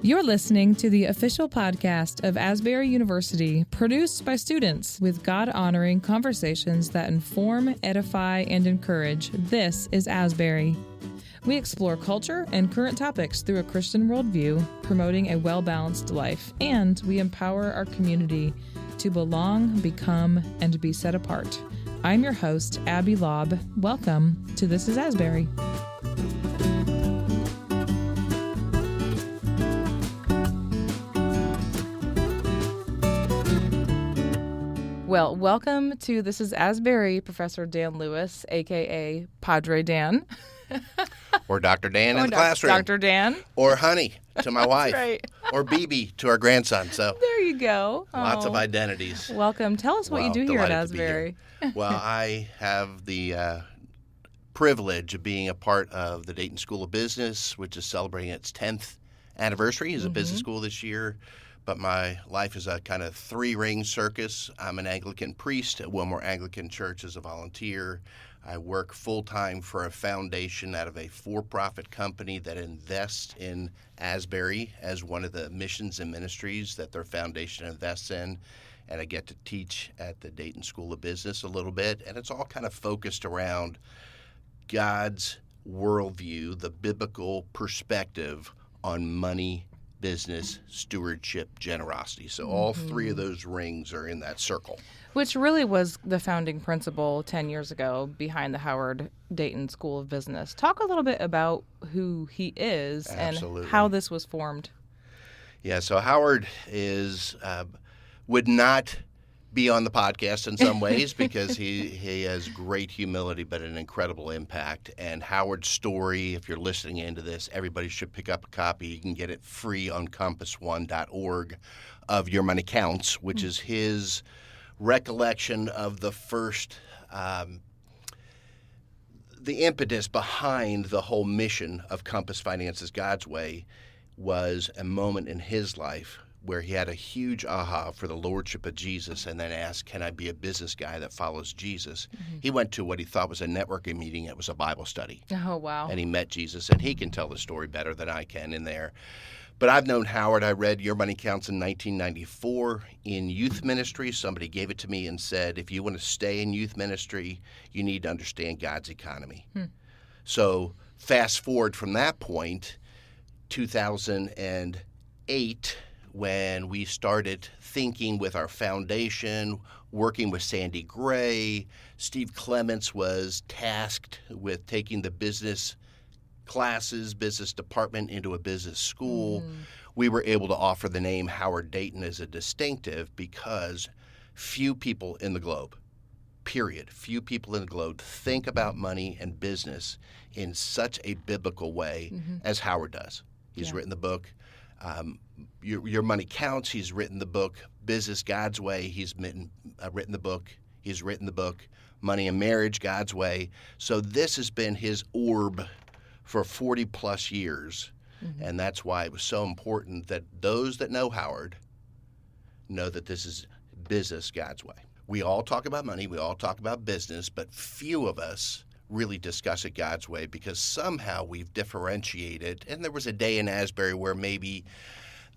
You're listening to the official podcast of Asbury University, produced by students with God-honoring conversations that inform, edify, and encourage. This is Asbury. We explore culture and current topics through a Christian worldview, promoting a well-balanced life, and we empower our community to belong, become, and be set apart. I'm your host, Abby Lobb. Welcome to This is Asbury. Well, welcome to This is Asbury, Professor Dan Lewis, a.k.a. Padre Dan. Or Dr. Dan in the classroom. Dr. Dan. Or Honey to my wife. Right. Or BB to our grandson. So There you go. lots of identities. Welcome. Tell us what you do here at Asbury. Well, I have the privilege of being a part of the Dayton School of Business, which is celebrating its 10th anniversary as a business school this year. But my life is a kind of three-ring circus. I'm an Anglican priest at Wilmore Anglican Church as a volunteer. I work full-time for a foundation out of a for-profit company that invests in Asbury as one of the missions and ministries that their foundation invests in. And I get to teach at the Dayton School of Business a little bit. And it's all kind of focused around God's worldview, the biblical perspective on money, business, stewardship, generosity. So all three of those rings are in that circle. Which really was the founding principle 10 years ago behind the Howard Dayton School of Business. Talk a little bit about who he is Absolutely. And how this was formed. Yeah, so Howard would not be on the podcast in some ways because he has great humility but an incredible impact. And Howard's story, if you're listening into this, everybody should pick up a copy. You can get it free on compassone.org of Your Money Counts, which is his recollection of the first, the impetus behind the whole mission of Compass Finances God's Way was a moment in his life where he had a huge aha for the lordship of Jesus and then asked, can I be a business guy that follows Jesus? He went to what he thought was a networking meeting. It was a Bible study. Oh, wow. And he met Jesus, and he can tell the story better than I can in there. But I've known Howard. I read Your Money Counts in 1994 in youth ministry. Somebody gave it to me and said, if you want to stay in youth ministry, you need to understand God's economy. So fast forward from that point, 2008, when we started thinking with our foundation, working with Sandy Gray. Steve Clements was tasked with taking the business classes, business department into a business school. We were able to offer the name Howard Dayton as a distinctive because few people in the globe, period, few people in the globe think about money and business in such a biblical way as Howard does. He's written the book, Your Money Counts. He's written the book, Business God's Way. He's written the book. He's written the book, Money and Marriage God's Way. So this has been his orb for 40 plus years. And that's why it was so important that those that know Howard know that this is business God's way. We all talk about money. We all talk about business, but few of us really discuss it God's way because somehow we've differentiated. And there was a day in Asbury where maybe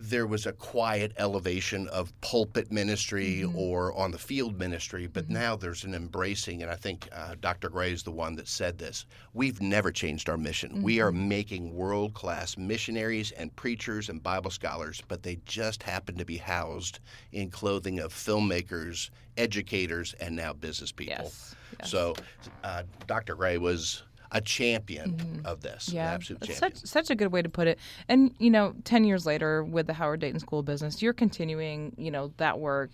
there was a quiet elevation of pulpit ministry or on the field ministry, but now there's an embracing, and I think Dr. Gray is the one that said this. We've never changed our mission. We are making world-class missionaries and preachers and Bible scholars, but they just happen to be housed in clothing of filmmakers, educators, and now business people. Yes. So Dr. Gray was a champion of this, an absolute champion. Such a good way to put it. And, 10 years later with the Howard Dayton School of Business, you're continuing, that work,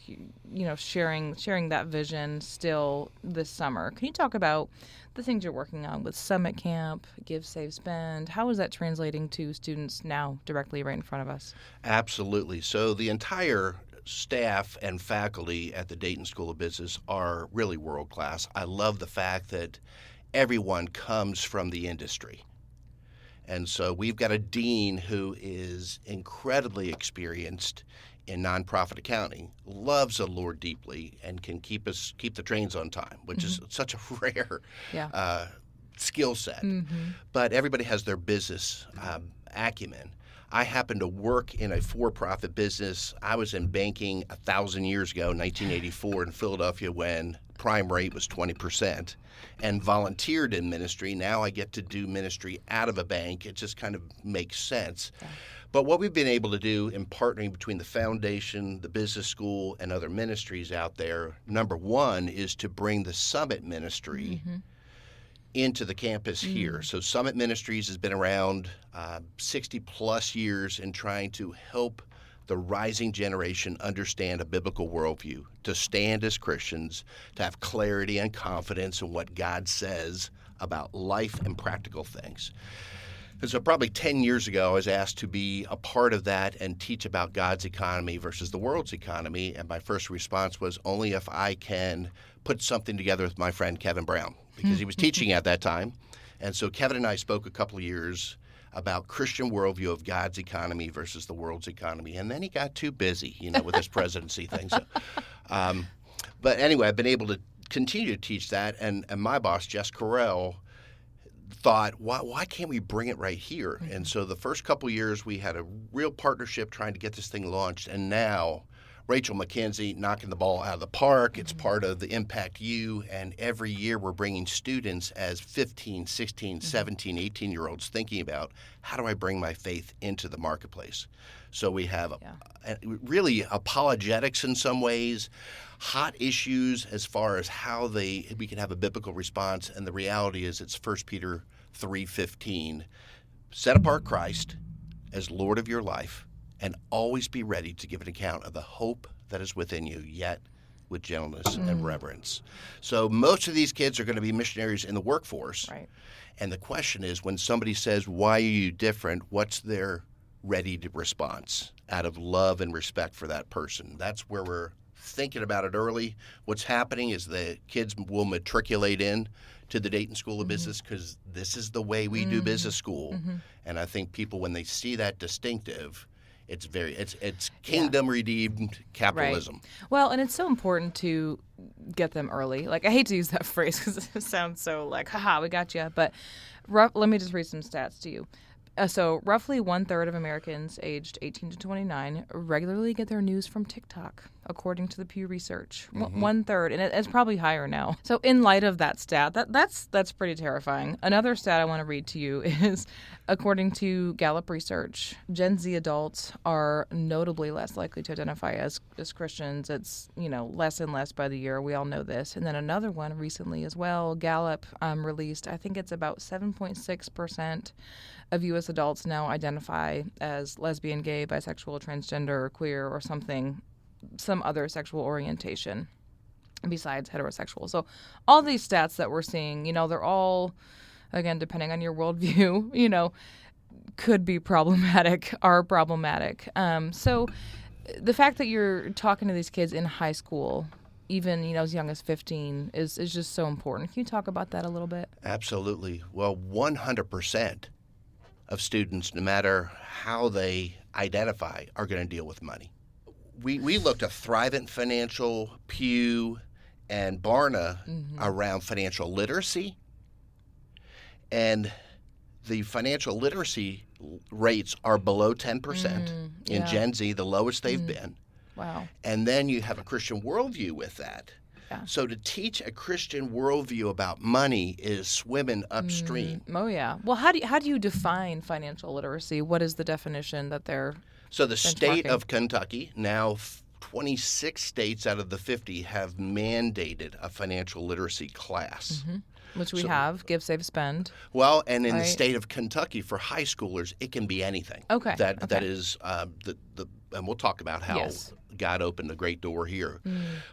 sharing that vision still this summer. Can you talk about the things you're working on with SummitCamp, Give, Save, Spend? How is that translating to students now directly right in front of us? Absolutely. So the entire staff and faculty at the Dayton School of Business are really world class. I love the fact that everyone comes from the industry. And so we've got a dean who is incredibly experienced in nonprofit accounting, loves the Lord deeply, and can keep the trains on time, which is such a rare skill set. But everybody has their business acumen. I happen to work in a for-profit business. I was in banking 1,000 years ago, 1984, in Philadelphia when prime rate was 20%, and volunteered in ministry. Now I get to do ministry out of a bank. It just kind of makes sense. Yeah. But what we've been able to do in partnering between the foundation, the business school, and other ministries out there, number one, is to bring the Summit ministry into the campus here. So Summit Ministries has been around 60 plus years in trying to help the rising generation understand a biblical worldview, to stand as Christians, to have clarity and confidence in what God says about life and practical things. And so probably 10 years ago, I was asked to be a part of that and teach about God's economy versus the world's economy. And my first response was only if I can put something together with my friend Kevin Brown, because he was teaching at that time. And so Kevin and I spoke a couple of years about Christian worldview of God's economy versus the world's economy. And then he got too busy, with his presidency thing. So, but anyway, I've been able to continue to teach that. And my boss, Jess Carell, thought, why can't we bring it right here? And so the first couple of years, we had a real partnership trying to get this thing launched. And now Rachel McKenzie knocking the ball out of the park. It's part of the Impact U, and every year we're bringing students as 15, 16, 17, 18-year-olds thinking about how do I bring my faith into the marketplace. So we have really apologetics in some ways, hot issues as far as how we can have a biblical response, and the reality is it's 1 Peter 3:15. Set apart Christ as Lord of your life, and always be ready to give an account of the hope that is within you, yet with gentleness and reverence. So most of these kids are going to be missionaries in the workforce. Right. And the question is, when somebody says, why are you different, what's their ready response out of love and respect for that person? That's where we're thinking about it early. What's happening is the kids will matriculate in to the Dayton School of Business because this is the way we do business school. And I think people, when they see that distinctive, it's kingdom redeemed capitalism. Right. Well, and it's so important to get them early. Like, I hate to use that phrase because it sounds so like, haha, we got you. But let me just read some stats to you. So roughly 1/3 of Americans aged 18 to 29 regularly get their news from TikTok, according to the Pew Research. 1/3, and it's probably higher now. So in light of that stat, that's pretty terrifying. Another stat I want to read to you is, according to Gallup Research, Gen Z adults are notably less likely to identify as Christians. It's less and less by the year. We all know this. And then another one recently as well, Gallup released, I think it's about 7.6% of U.S. adults now identify as lesbian, gay, bisexual, transgender, or queer, or some other sexual orientation besides heterosexual. So all these stats that we're seeing, they're all, again, depending on your worldview, could be problematic, are problematic. So the fact that you're talking to these kids in high school, even as young as 15, is just so important. Can you talk about that a little bit? Absolutely. Well, 100% of students, no matter how they identify, are going to deal with money. We looked at Thrivent Financial, Pew, and Barna around financial literacy, and the financial literacy rates are below 10% in Gen Z, the lowest they've been. Wow. And then you have a Christian worldview with that. Yeah. So to teach a Christian worldview about money is swimming upstream. Oh yeah. Well, how do you define financial literacy? What is the definition that they're So the state of Kentucky, now 26 states out of the 50 have mandated a financial literacy class. Which we have, Give, Save, Spend. Well, and in the state of Kentucky, for high schoolers, it can be anything. Okay. That is and we'll talk about how God opened a great door here.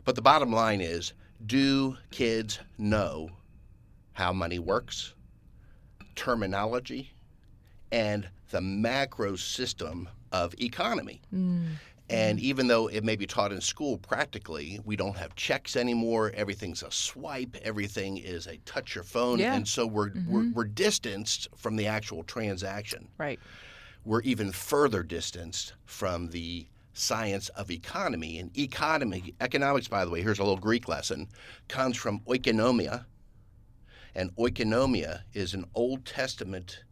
But the bottom line is, do kids know how money works, terminology, and the macro system of economy? And even though it may be taught in school practically, we don't have checks anymore. Everything's a swipe. Everything is a touch your phone. Yeah. And so we're distanced from the actual transaction. Right. We're even further distanced from the science of economy. And economics, by the way, here's a little Greek lesson, comes from oikonomia. And oikonomia is an Old Testament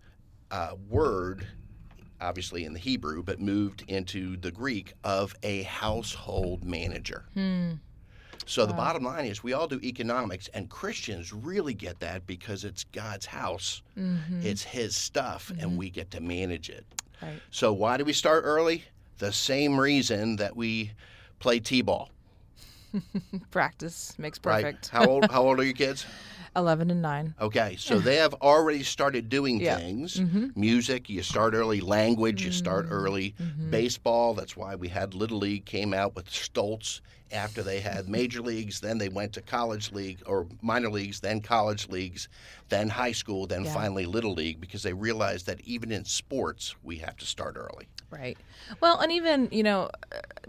word obviously in the Hebrew, but moved into the Greek of a household manager. So the bottom line is we all do economics, and Christians really get that because it's God's house. It's his stuff, and we get to manage it. Right. So why do we start early? The same reason that we play t-ball. Practice makes perfect. Right. How old are your kids? 11 and 9. Okay, so they have already started doing things. Music, you start early. Language, you start early. Baseball, that's why we had Little League came out with Stoltz after they had major leagues. Then they went to college league or minor leagues, then college leagues, then high school, then finally Little League, because they realized that even in sports, we have to start early. Right. Well, and even,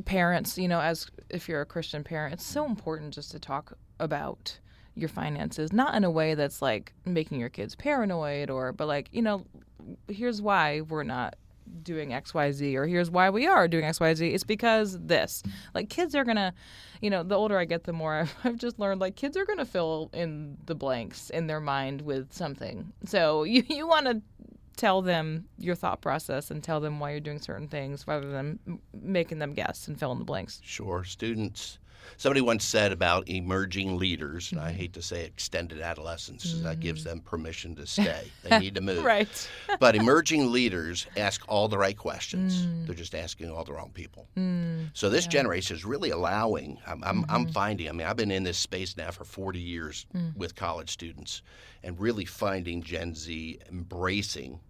parents, as if you're a Christian parent, it's so important just to talk about your finances, not in a way that's like making your kids paranoid but like, here's why we're not doing XYZ, or here's why we are doing XYZ. It's because this. Like, kids are going to, the older I get, the more I've just learned, like, kids are going to fill in the blanks in their mind with something. So you want to tell them your thought process and tell them why you're doing certain things rather than making them guess and fill in the blanks. Sure. Students. Somebody once said about emerging leaders, and I hate to say extended adolescence, that gives them permission to stay. They need to move. Right. But emerging leaders ask all the right questions. They're just asking all the wrong people. So this generation is really allowing, I'm finding, I've been in this space now for 40 years with college students, and really finding Gen Z embracing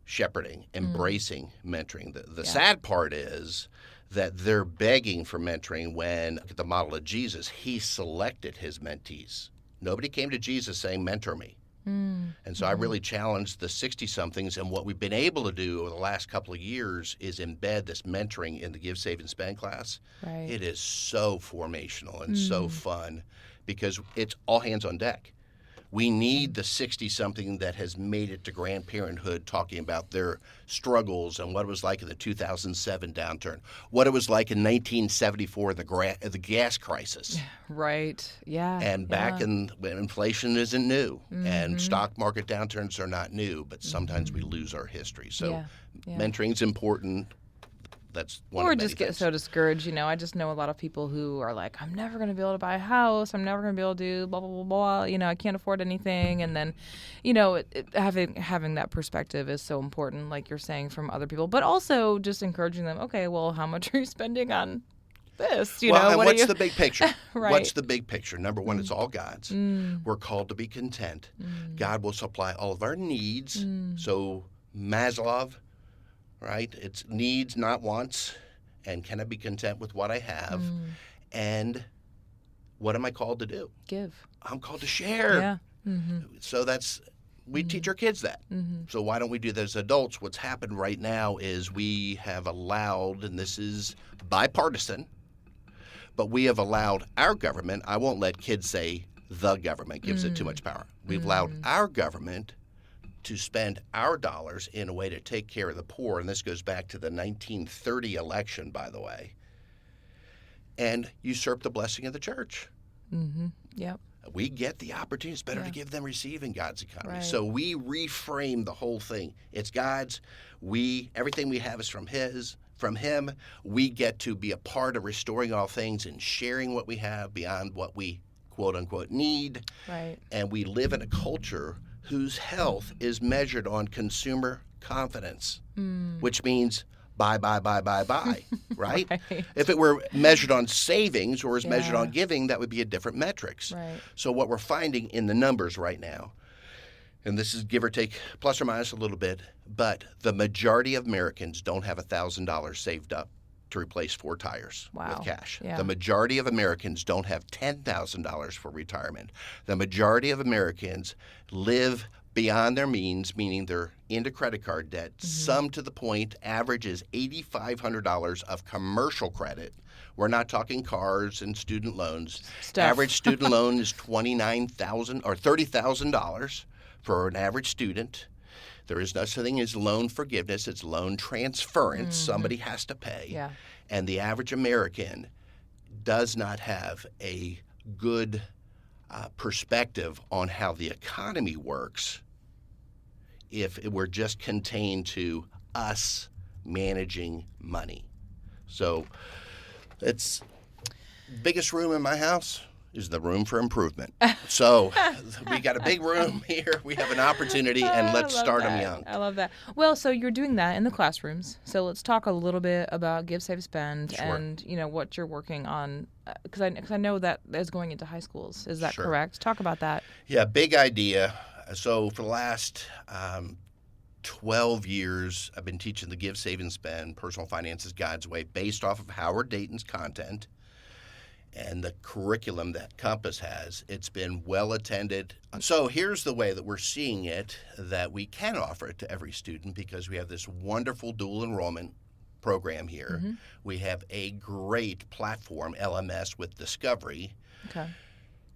shepherding, embracing mentoring. The sad part is that they're begging for mentoring when, look at the model of Jesus, he selected his mentees. Nobody came to Jesus saying, mentor me. And so I really challenged the 60-somethings, and what we've been able to do over the last couple of years is embed this mentoring in the Give, Save, and Spend class. Right. It is so formational and so fun because it's all hands on deck. We need the 60-something that has made it to grandparenthood talking about their struggles and what it was like in the 2007 downturn, what it was like in 1974, the gas crisis. Right, yeah. And back when inflation isn't new and stock market downturns are not new, but sometimes we lose our history. So mentoring is important. That's one or of many just get things. so discouraged. I just know a lot of people who are like, I'm never going to be able to buy a house. I'm never going to be able to do blah, blah, blah, blah. I can't afford anything. And then, having that perspective is so important, like you're saying, from other people. But also just encouraging them, okay, well, how much are you spending on this? And what's the big picture? Right. What's the big picture? Number one, it's all God's. We're called to be content. God will supply all of our needs. So Maslow, right? It's needs, not wants. And can I be content with what I have? And what am I called to do? Give. I'm called to share. Yeah. So we teach our kids that. So why don't we do that as adults? What's happened right now is we have allowed, and this is bipartisan, but we have allowed our government, I won't let kids say the government gives it too much power. We've allowed our government to spend our dollars in a way to take care of the poor, and this goes back to the 1930 election, by the way, and usurp the blessing of the church. Yep. We get the opportunity. It's better to give than receive in God's economy. Right. So we reframe the whole thing. It's God's. Everything we have is from Him. We get to be a part of restoring all things and sharing what we have beyond what we quote unquote need. Right. And we live in a culture whose health is measured on consumer confidence, which means buy, right? Right. If it were measured on savings or is measured on giving, that would be a different metrics. Right. So what we're finding in the numbers right now, and this is give or take plus or minus a little bit, but the majority of Americans don't have $1,000 saved up to replace 4 tires with cash. Yeah. The majority of Americans don't have $10,000 for retirement. The majority of Americans live beyond their means, meaning they're into credit card debt, some to the point average is $8,500 of commercial credit. We're not talking cars and student loans. Stuff. Average student loan is $29,000 or $30,000 for an average student. There is no such thing as loan forgiveness. It's loan transference. Somebody has to pay. Yeah. And the average American does not have a good perspective on how the economy works if it were just contained to, us managing money. So it's biggest room in my house is the room for improvement. So we got a big room here. We have an opportunity, and let's start them young. I love that. Well, so you're doing that in the classrooms. So let's talk a little bit about Give, Save, Spend, Sure. and what you're working on, because I know that is going into high schools. Is that Sure. correct? Talk about that. Yeah, big idea. So for the last 12 years, I've been teaching the Give, Save, and Spend Personal Finances God's Way based off of Howard Dayton's content and the curriculum that Compass has. It's been well attended. So here's the way that we're seeing it, that we can offer it to every student because we have this wonderful dual enrollment program here. Mm-hmm. We have a great platform, LMS, with Discovery. Okay.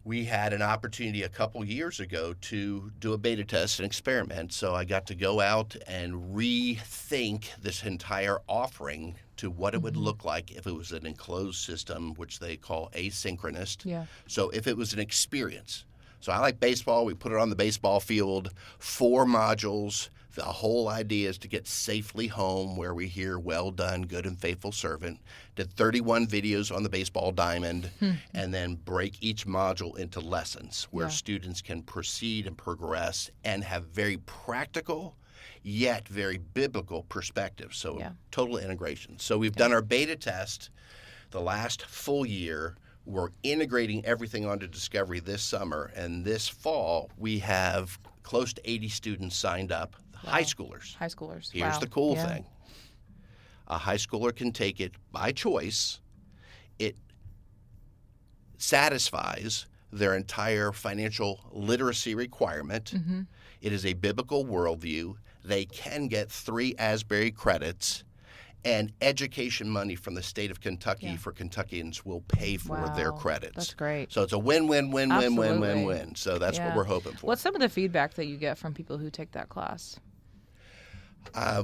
We had an opportunity a couple years ago to do a beta test and experiment. So I got to go out and rethink this entire offering to what it would look like if it was an enclosed system, which they call asynchronous. Yeah. So if it was an experience. So I like baseball. We put it on the baseball field, 4 modules. The whole idea is to get safely home where we hear, well done, good and faithful servant. Did 31 videos on the baseball diamond, and then break each module into lessons where students can proceed and progress and have very practical yet very biblical perspective. So total integration. So we've done our beta test the last full year. We're integrating everything onto Discovery this summer, and this fall we have close to 80 students signed up. High schoolers. High schoolers. Here's the cool thing. A high schooler can take it by choice. It satisfies their entire financial literacy requirement. Mm-hmm. It is a biblical worldview. They can get 3 Asbury credits, and education money from the state of Kentucky for Kentuckians will pay for their credits. That's great. So it's a win-win-win-win-win-win-win. So that's what we're hoping for. What's some of the feedback that you get from people who take that class?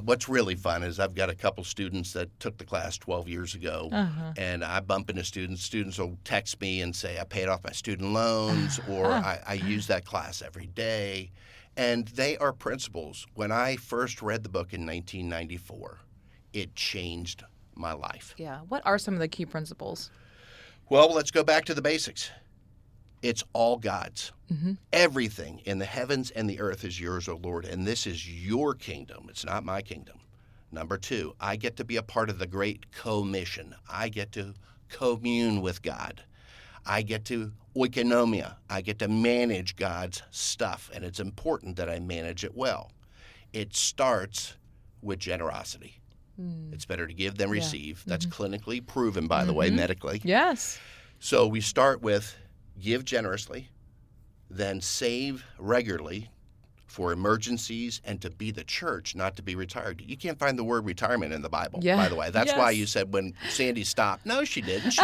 What's really fun is I've got a couple students that took the class 12 years ago, and I bump into students. Students will text me and say, I paid off my student loans, or I use that class every day. And they are principles. When I first read the book in 1994, it changed my life. Yeah. What are some of the key principles? Well, let's go back to the basics. It's all God's. Mm-hmm. Everything in the heavens and the earth is yours, O Lord, and this is your kingdom. It's not my kingdom. Number 2, I get to be a part of the great commission. I get to commune with God. I get to oikonomia. I get to manage God's stuff, and it's important that I manage it well. It starts with generosity. It's better to give than receive. That's clinically proven, by the way, medically. Yes. So we start with give generously, then save regularly for emergencies and to be the church, not to be retired. You can't find the word retirement in the Bible, by the way. That's why you said when Sandy stopped. No, she didn't.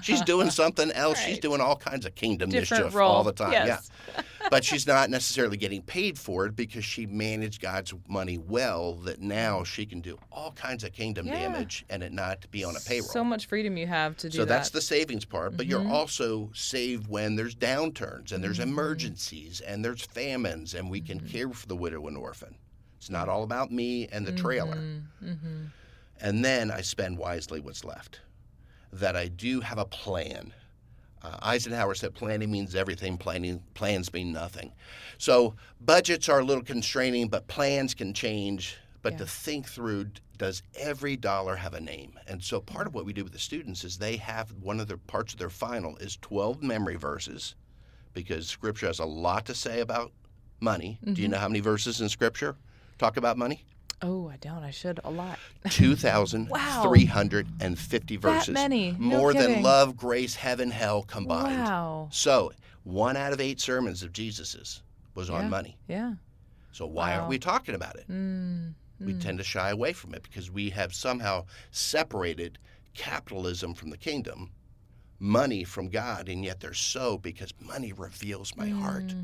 She's doing something else. Right. She's doing all kinds of kingdom mischief all the time. Yes. Yeah. But she's not necessarily getting paid for it because she managed God's money well, that now she can do all kinds of kingdom damage and it not be on a payroll. So much freedom you have to do that. So that's the savings part, but you're also saved when there's downturns and there's emergencies and there's famines, and we can care for the widow and orphan. It's not all about me and the trailer. And then I spend wisely what's left. That I do have a plan. Eisenhower said planning means everything, plans mean nothing. So budgets are a little constraining, but plans can change. But to think through, does every dollar have a name? And so part of what we do with the students is they have one of the parts of their final is 12 memory verses, because Scripture has a lot to say about money. Do you know how many verses in Scripture talk about money? Oh, I don't. I should. A lot. 2,350 verses. That many. More No than kidding. love, grace, heaven, hell combined. Wow. So 1 out of 8 sermons of Jesus's was on money. Yeah. So why aren't we talking about it? We tend to shy away from it because we have somehow separated capitalism from the kingdom, money from God, and yet they're so, because money reveals my heart.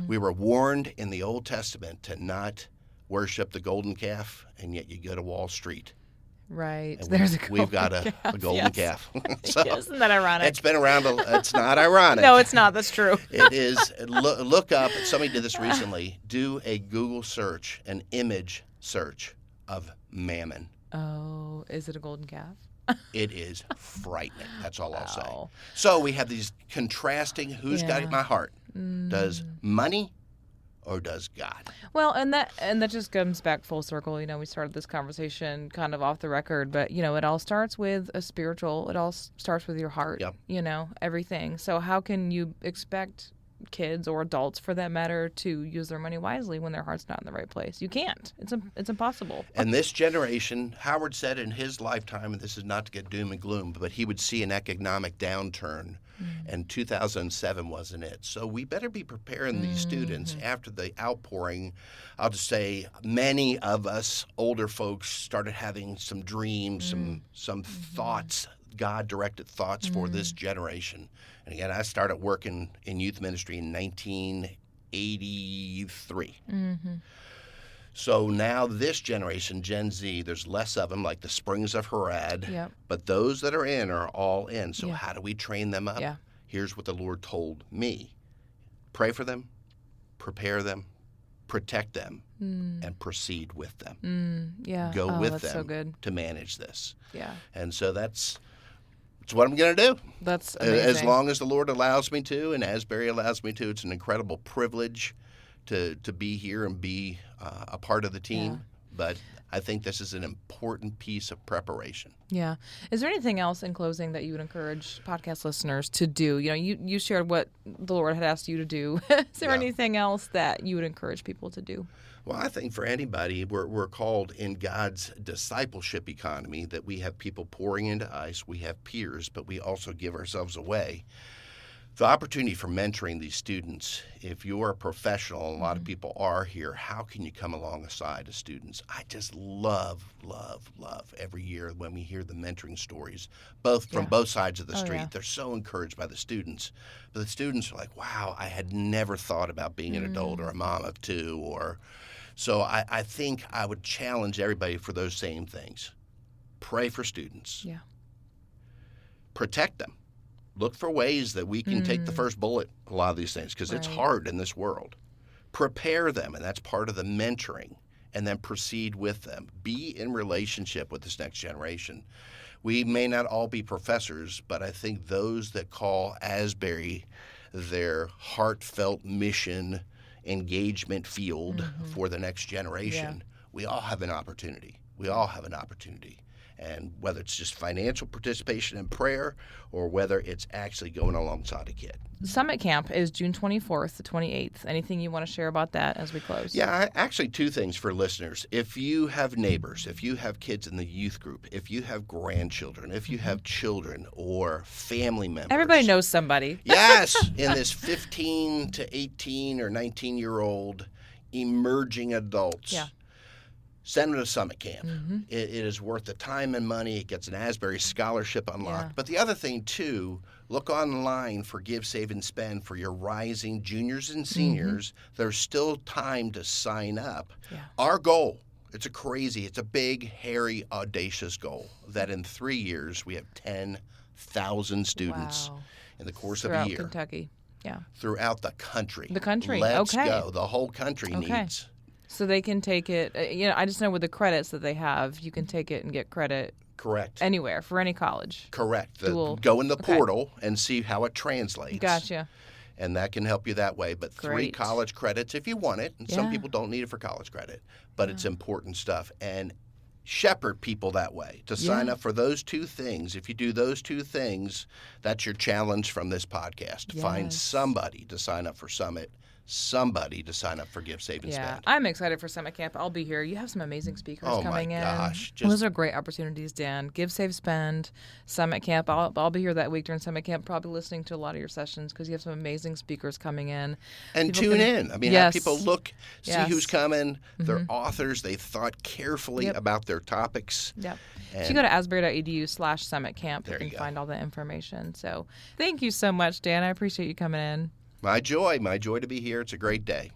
We were warned in the Old Testament to not worship the golden calf, and yet you go to Wall Street. Right. And There's we've got a golden calf. So isn't that ironic? it's been around. It's not ironic. No, it's not. That's true. It is. Look up. Somebody did this recently. Do a Google search, an image search of mammon. Oh, is it a golden calf? It is frightening. That's all I'll say. Wow. So we have these contrasting, who's got my heart? Does money or does God? Well, and that just comes back full circle. We started this conversation kind of off the record, but it all starts with a spiritual. It all starts with your heart. Yep. Everything. So how can you expect kids or adults, for that matter, to use their money wisely when their heart's not in the right place? You can't. It's impossible. And this generation, Howard said in his lifetime, and this is not to get doom and gloom, but he would see an economic downturn, and 2007 wasn't it. So we better be preparing these students after the outpouring. I'll just say many of us older folks started having some dreams, some thoughts, God-directed thoughts for this generation. And again, I started working in youth ministry in 1983. So now this generation, Gen Z, there's less of them, like the Springs of Harad. Yep. But those that are in are all in. So how do we train them up? Yeah. Here's what the Lord told me. Pray for them, prepare them, protect them, and proceed with them. Go with them so good. to manage this. Yeah. And so that's what I'm going to do. That's amazing. As long as the Lord allows me to and Asbury allows me to. It's an incredible privilege to be here and be a part of the team. Yeah. But I think this is an important piece of preparation. Yeah. Is there anything else in closing that you would encourage podcast listeners to do? You shared what the Lord had asked you to do. Is there anything else that you would encourage people to do? Well, I think for anybody, we're called in God's discipleship economy that we have people pouring into us, we have peers, but we also give ourselves away. The opportunity for mentoring these students, if you're a professional, and a lot of people are here, how can you come alongside of students? I just love every year when we hear the mentoring stories, from both sides of the street. Yeah. They're so encouraged by the students. But the students are like, wow, I had never thought about being an adult or a mom of two. So I think I would challenge everybody for those same things. Pray for students. Yeah. Protect them. Look for ways that we can take the first bullet, a lot of these things, because it's hard in this world. Prepare them, and that's part of the mentoring, and then proceed with them. Be in relationship with this next generation. We may not all be professors, but I think those that call Asbury their heartfelt mission engagement field for the next generation, we all have an opportunity. And whether it's just financial participation in prayer or whether it's actually going alongside a kid. Summit Camp is June 24th to 28th. Anything you want to share about that as we close? Yeah, actually two things for listeners. If you have neighbors, if you have kids in the youth group, if you have grandchildren, if you have children or family members. Everybody knows somebody. Yes, in this 15 to 18 or 19-year-old emerging adults. Yeah. Send them to Summit Camp. It is worth the time and money. It gets an Asbury scholarship unlocked. Yeah. But the other thing, too, look online for Give, Save, and Spend for your rising juniors and seniors. There's still time to sign up. Yeah. Our goal, it's a big, hairy, audacious goal, that in 3 years we have 10,000 students in the course of a year. Throughout Kentucky. Yeah. Throughout the country. Let's go. The whole country needs. So they can take it, I just know with the credits that they have, you can take it and get credit. Correct. Anywhere, for any college. Correct. Go in the portal and see how it translates. Gotcha. And that can help you that way. But 3 college credits if you want it. And some people don't need it for college credit. But it's important stuff. And shepherd people that way to sign up for those 2 things. If you do those 2 things, that's your challenge from this podcast. Yes. Find somebody to sign up for Summit. Somebody to sign up for Give, Save, and Spend. I'm excited for Summit Camp. I'll be here. You have some amazing speakers coming in. Oh, my gosh. Those are great opportunities, Dan. Give, Save, Spend, Summit Camp. I'll be here that week during Summit Camp, probably listening to a lot of your sessions because you have some amazing speakers coming in. And tune in. I mean, have people look, see who's coming. They're authors. They've thought carefully about their topics. Yep. If you go to asbury.edu/Summit Camp, you can find all the information. So thank you so much, Dan. I appreciate you coming in. My joy to be here. It's a great day.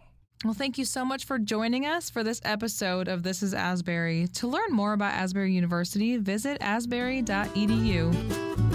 Well, thank you so much for joining us for this episode of This is Asbury. To learn more about Asbury University, visit asbury.edu.